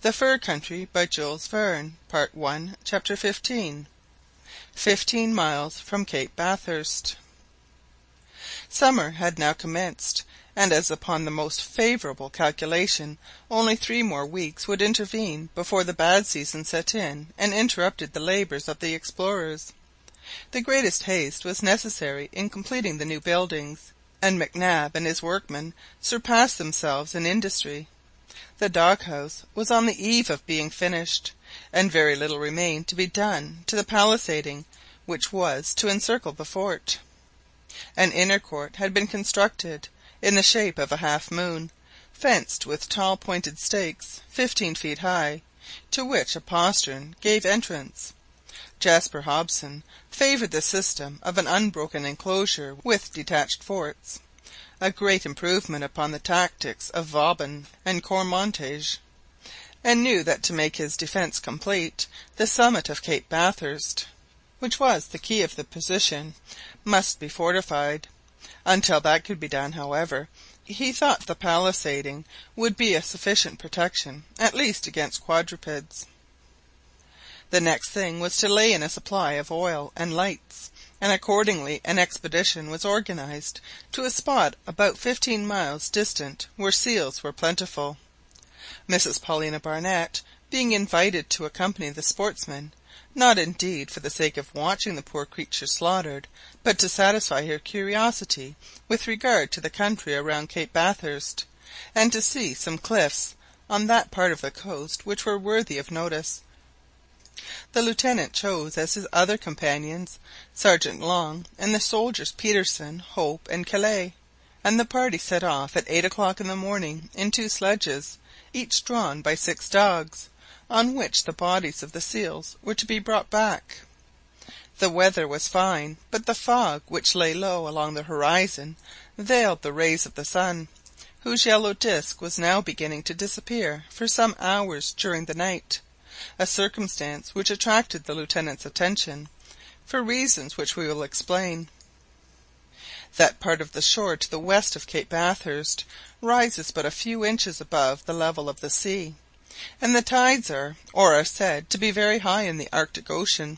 The Fur Country by Jules Verne. Part 1, Chapter 15. 15 miles from Cape Bathurst. Summer had now commenced, and as upon the most favourable calculation only 3 more weeks would intervene before the bad season set in and interrupted the labours of the explorers, the greatest haste was necessary in completing the new buildings, and Mac Nab and his workmen surpassed themselves in industry. The dog-house was on the eve of being finished, and very little remained to be done to the palisading which was to encircle the fort. An inner court had been constructed, in the shape of a half-moon, fenced with tall pointed stakes 15 feet high, to which a postern gave entrance. Jasper Hobson favoured the system of an unbroken enclosure with detached forts, a great improvement upon the tactics of Vauban and Cormontaigne, and knew that to make his defence complete, the summit of Cape Bathurst, which was the key of the position, must be fortified. Until that could be done, however, he thought the palisading would be a sufficient protection, at least against quadrupeds. The next thing was to lay in a supply of oil and lights, and accordingly an expedition was organized to a spot about 15 miles distant where seals were plentiful. Mrs Paulina Barnett being invited to accompany the sportsmen, not indeed for the sake of watching the poor creatures slaughtered, but to satisfy her curiosity with regard to the country around Cape Bathurst, and to see some cliffs on that part of the coast which were worthy of notice. The lieutenant chose as his other companions Sergeant Long and the soldiers Peterson, Hope, and Kellet, and the party set off at 8 o'clock in the morning in 2 sledges, each drawn by 6 dogs, on which the bodies of the seals were to be brought back. The weather was fine, but the fog which lay low along the horizon veiled the rays of the sun, whose yellow disk was now beginning to disappear for some hours during the night, a circumstance which attracted the lieutenant's attention, for reasons which we will explain. That part of the shore to the west of Cape Bathurst rises but a few inches above the level of the sea, and the tides are said to be very high in the Arctic Ocean.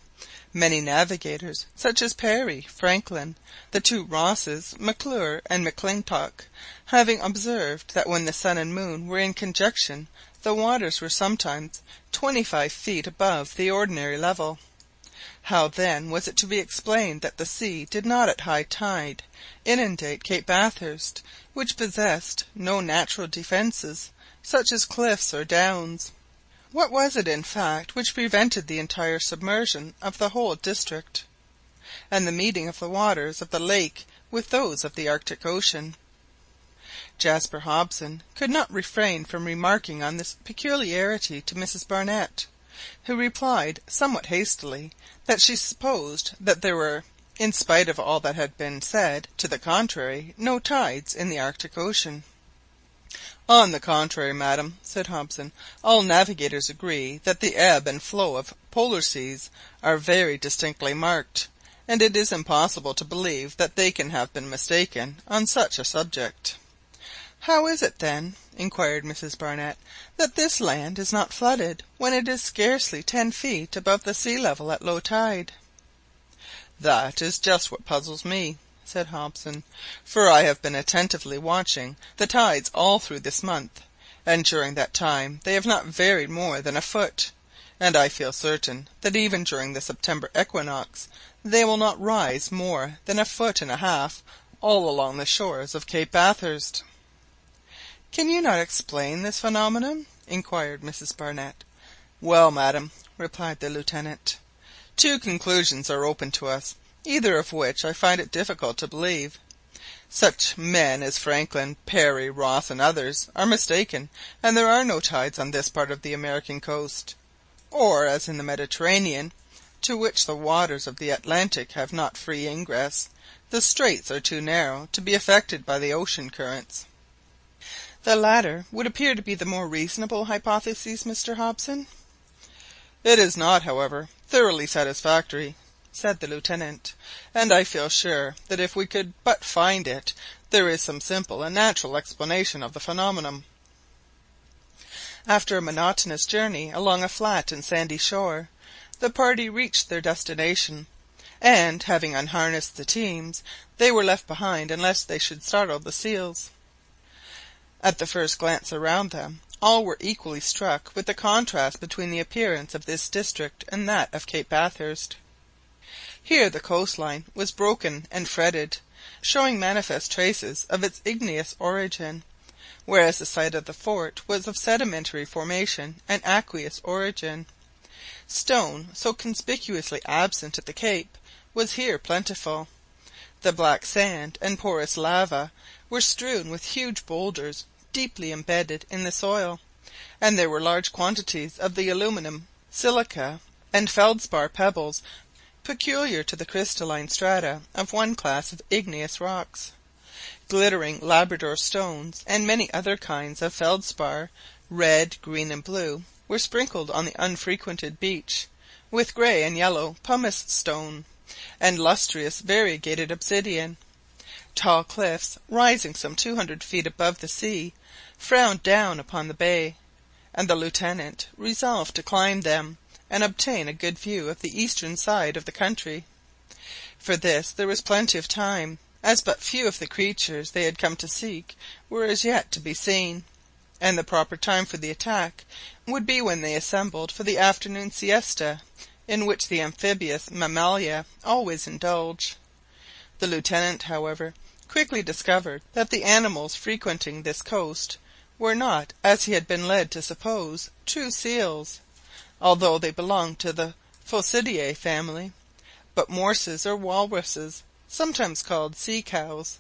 Many navigators, such as Parry, Franklin, the 2 Rosses, M'Clure, and M'Clintock, having observed that when the sun and moon were in conjunction the waters were sometimes 25 feet above the ordinary level. How then was it to be explained that the sea did not at high tide inundate Cape Bathurst, which possessed no natural defences, such as cliffs or downs? What was it in fact which prevented the entire submersion of the whole district, and the meeting of the waters of the lake with those of the Arctic Ocean? Jasper Hobson could not refrain from remarking on this peculiarity to Mrs Barnett, who replied somewhat hastily that she supposed that there were, in spite of all that had been said to the contrary, no tides in the Arctic Ocean. "On the contrary, madam," said Hobson, "all navigators agree that the ebb and flow of polar seas are very distinctly marked, and it is impossible to believe that they can have been mistaken on such a subject." "How is it, then," inquired Mrs Barnett, "that this land is not flooded when it is scarcely 10 feet above the sea level at low tide?" "That is just what puzzles me," said Hobson, "for I have been attentively watching the tides all through this month, and during that time they have not varied more than a foot, and I feel certain that even during the September equinox they will not rise more than 1.5 feet all along the shores of Cape Bathurst." "Can you not explain this phenomenon?" inquired Mrs Barnett. "Well, madam," replied the lieutenant, "2 conclusions are open to us, either of which I find it difficult to believe. Such men as Franklin, Parry, Ross, and others are mistaken, and there are no tides on this part of the American coast; or, as in the Mediterranean, to which the waters of the Atlantic have not free ingress, the straits are too narrow to be affected by the ocean currents." "The latter would appear to be the more reasonable hypothesis, Mr Hobson." "It is not, however, thoroughly satisfactory," said the lieutenant, "and I feel sure that if we could but find it, there is some simple and natural explanation of the phenomenon." After a monotonous journey along a flat and sandy shore, the party reached their destination, and, having unharnessed the teams, they were left behind unless they should startle the seals. At the first glance around them, all were equally struck with the contrast between the appearance of this district and that of Cape Bathurst. Here the coastline was broken and fretted, showing manifest traces of its igneous origin, whereas the site of the fort was of sedimentary formation and aqueous origin. Stone, so conspicuously absent at the Cape, was here plentiful. The black sand and porous lava were strewn with huge boulders deeply embedded in the soil, and there were large quantities of the aluminium, silica, and feldspar pebbles peculiar to the crystalline strata of one class of igneous rocks. Glittering Labrador stones and many other kinds of feldspar, red, green, and blue, were sprinkled on the unfrequented beach, with grey and yellow pumice stone, and lustrous variegated obsidian. Tall cliffs, rising some 200 feet above the sea, frowned down upon the bay, and the Lieutenant resolved to climb them, and obtain a good view of the eastern side of the country. For this there was plenty of time, as but few of the creatures they had come to seek were as yet to be seen, and the proper time for the attack would be when they assembled for the afternoon siesta, in which the amphibious mammalia always indulge. The Lieutenant, however, quickly discovered that the animals frequenting this coast were not, as he had been led to suppose, true seals, although they belonged to the Phocidae family, but morses or walruses, sometimes called sea cows.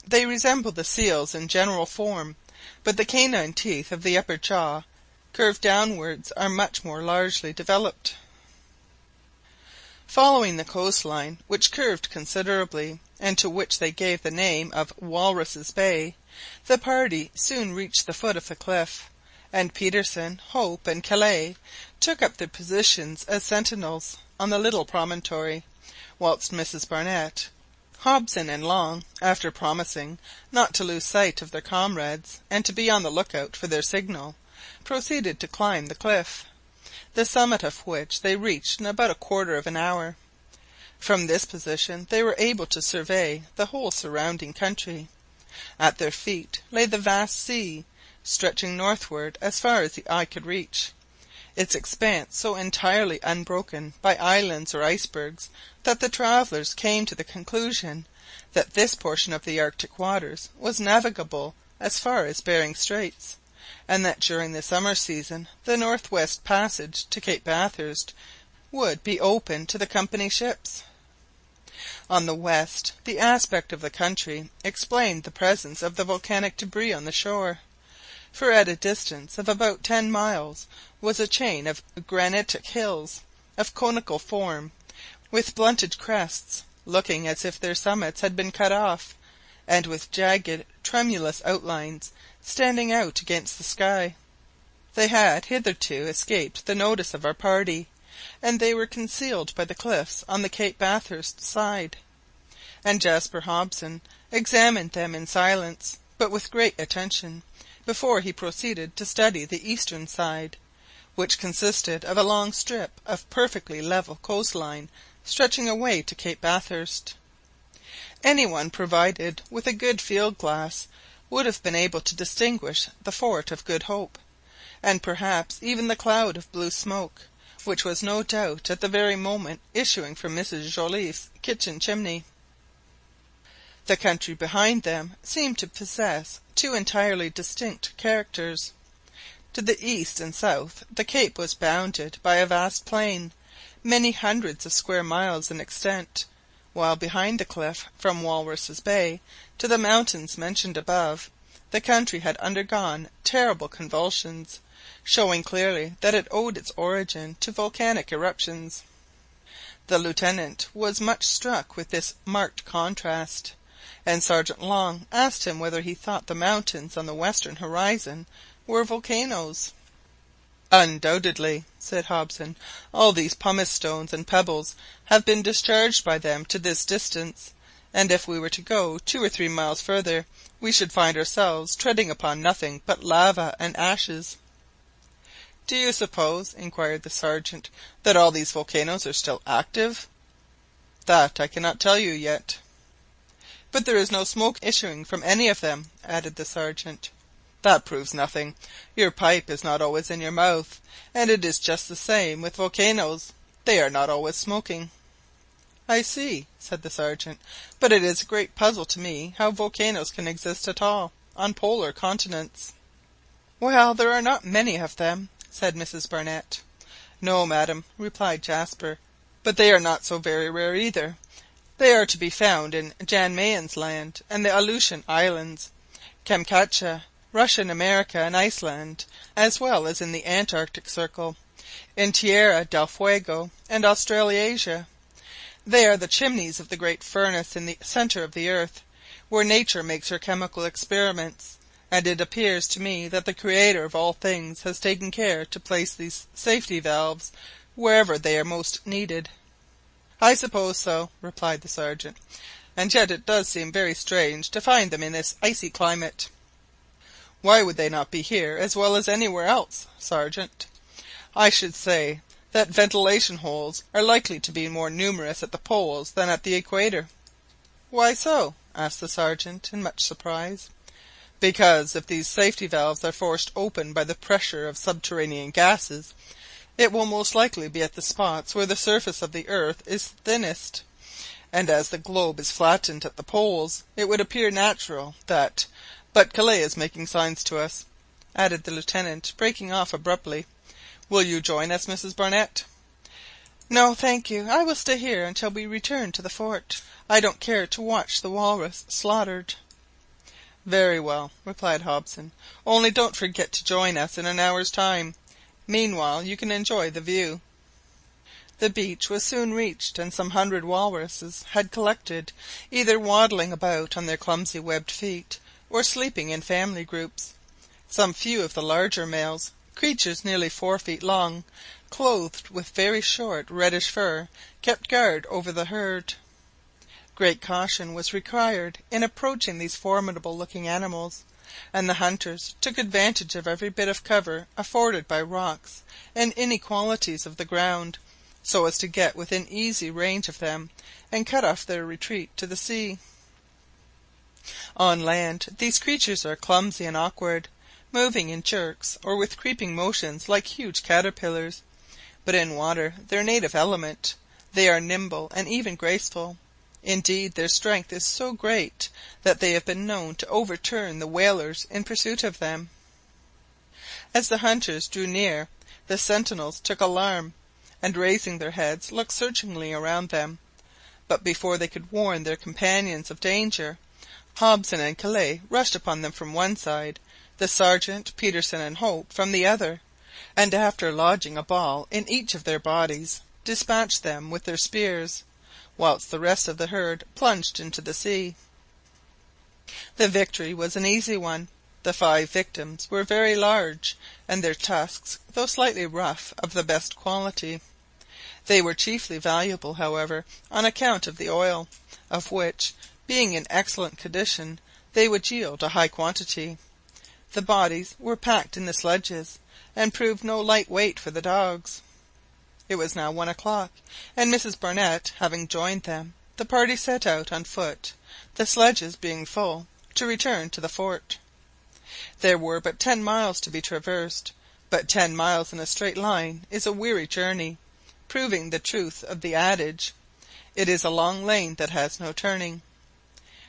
They resemble the seals in general form, but the canine teeth of the upper jaw, curved downwards, are much more largely developed. Following the coastline, which curved considerably, and to which they gave the name of Walruses' Bay, the party soon reached the foot of the cliff, and Petersen, Hope, and Kellet took up their positions as sentinels on the little promontory, whilst Mrs Barnett, Hobson, and Long, after promising not to lose sight of their comrades, and to be on the lookout for their signal, proceeded to climb the cliff, the summit of which they reached in about a quarter of an hour. From this position they were able to survey the whole surrounding country. At their feet lay the vast sea, stretching northward as far as the eye could reach, its expanse so entirely unbroken by islands or icebergs that the travellers came to the conclusion that this portion of the Arctic waters was navigable as far as Behring Straits, and that during the summer season the north-west passage to Cape Bathurst would be open to the company ships. On the west, the aspect of the country explained the presence of the volcanic debris on the shore, for at a distance of about 10 miles was a chain of granitic hills, of conical form, with blunted crests, looking as if their summits had been cut off, and with jagged, tremulous outlines standing out against the sky. They had hitherto escaped the notice of our party, and they were concealed by the cliffs on the Cape Bathurst side, and Jasper Hobson examined them in silence, but with great attention, before he proceeded to study the eastern side, which consisted of a long strip of perfectly level coastline stretching away to Cape Bathurst. Any one provided with a good field-glass would have been able to distinguish the fort of Good Hope, and perhaps even the cloud of blue smoke, which was no doubt at the very moment issuing from Mrs Joliffe's kitchen chimney. The country behind them seemed to possess two entirely distinct characters. To the east and south the cape was bounded by a vast plain, many hundreds of square miles in extent, while behind the cliff, from Walruses' Bay to the mountains mentioned above, the country had undergone terrible convulsions, showing clearly that it owed its origin to volcanic eruptions. The Lieutenant was much struck with this marked contrast, and Sergeant Long asked him whether he thought the mountains on the western horizon were volcanoes. "Undoubtedly," said Hobson. "All these pumice stones and pebbles have been discharged by them to this distance, and if we were to go 2 or 3 miles further we should find ourselves treading upon nothing but lava and ashes." "Do you suppose," inquired the sergeant, "that all these volcanoes are still active?" "That I cannot tell you yet." "But there is no smoke issuing from any of them," added the sergeant. "That proves nothing. Your pipe is not always in your mouth, and it is just the same with volcanoes. They are not always smoking." "I see," said the sergeant; "but it is a great puzzle to me how volcanoes can exist at all on polar continents." "Well, there are not many of them," said Mrs Barnett. "No, madam," replied Jasper, "but they are not so very rare either. They are to be found in Jan Mayen's Land and the Aleutian Islands, Kamtchatka, Russian America and Iceland, as well as in the Antarctic Circle, in Tierra del Fuego and Australasia. They are the chimneys of the great furnace in the centre of the earth, where nature makes her chemical experiments, and it appears to me that the Creator of all things has taken care to place these safety valves wherever they are most needed." "I suppose so," replied the sergeant; "and yet it does seem very strange to find them in this icy climate." "Why would they not be here as well as anywhere else, sergeant? I should say that ventilation holes are likely to be more numerous at the poles than at the equator." "Why so?" asked the sergeant in much surprise. "Because if these safety valves are forced open by the pressure of subterranean gases, it will most likely be at the spots where the surface of the earth is thinnest, and as the globe is flattened at the poles, it would appear natural that— But Kellet is making signs to us," added the Lieutenant, breaking off abruptly. "Will you join us, Mrs Barnett?" "No, thank you. I will stay here until we return to the fort. I don't care to watch the walrus slaughtered." "Very well," replied Hobson, "only don't forget to join us in an hour's time. Meanwhile you can enjoy the view." The beach was soon reached, and some 100 walruses had collected, either waddling about on their clumsy webbed feet, or sleeping in family groups. Some few of the larger males, creatures nearly 4 feet long, clothed with very short reddish fur, kept guard over the herd. Great caution was required in approaching these formidable looking animals, and the hunters took advantage of every bit of cover afforded by rocks and inequalities of the ground, so as to get within easy range of them, and cut off their retreat to the sea. On land these creatures are clumsy and awkward, moving in jerks or with creeping motions like huge caterpillars, but in water, their native element, they are nimble and even graceful. Indeed, their strength is so great that they have been known to overturn the whalers in pursuit of them. As the hunters drew near, the sentinels took alarm, and raising their heads looked searchingly around them, but before they could warn their companions of danger, Hobson and Kellet rushed upon them from one side, the sergeant, Petersen, and Hope from the other, and after lodging a ball in each of their bodies, dispatched them with their spears, whilst the rest of the herd plunged into the sea. The victory was an easy one. The 5 victims were very large, and their tusks, though slightly rough, of the best quality. They were chiefly valuable, however, on account of the oil, of which, being in excellent condition, they would yield a high quantity. The bodies were packed in the sledges, and proved no light weight for the dogs. It was now 1 o'clock, and Mrs Barnett having joined them, the party set out on foot, the sledges being full, to return to the fort. There were but 10 miles to be traversed, but 10 miles in a straight line is a weary journey, proving the truth of the adage, "It is a long lane that has no turning."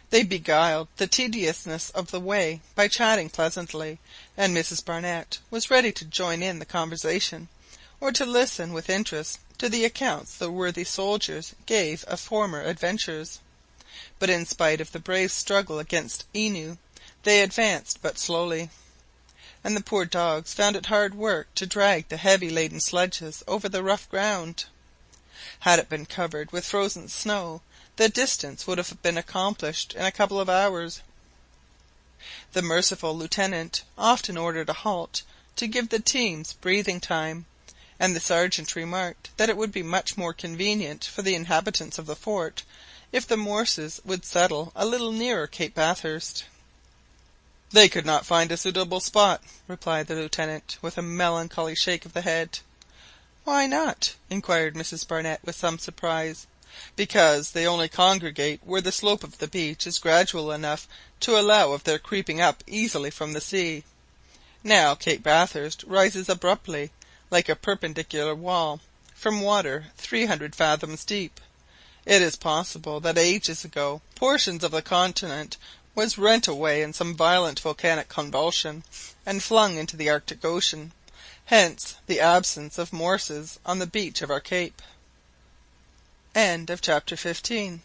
They beguiled the tediousness of the way by chatting pleasantly, and Mrs Barnett was ready to join in the conversation, or to listen with interest to the accounts the worthy soldiers gave of former adventures. But in spite of the brave struggle against ennui, they advanced but slowly, and the poor dogs found it hard work to drag the heavy laden sledges over the rough ground. Had it been covered with frozen snow, the distance would have been accomplished in a couple of hours. The merciful lieutenant often ordered a halt to give the teams breathing time, and the sergeant remarked that it would be much more convenient for the inhabitants of the fort if the morses would settle a little nearer Cape Bathurst. "They could not find a suitable spot," replied the Lieutenant, with a melancholy shake of the head. "Why not?" inquired Mrs Barnett with some surprise. "Because they only congregate where the slope of the beach is gradual enough to allow of their creeping up easily from the sea. Now Cape Bathurst rises abruptly, like a perpendicular wall, from water 300 fathoms deep. It is possible that ages ago portions of the continent was rent away in some violent volcanic convulsion, and flung into the Arctic Ocean. Hence the absence of morses on the beach of our cape." CHAPTER 16.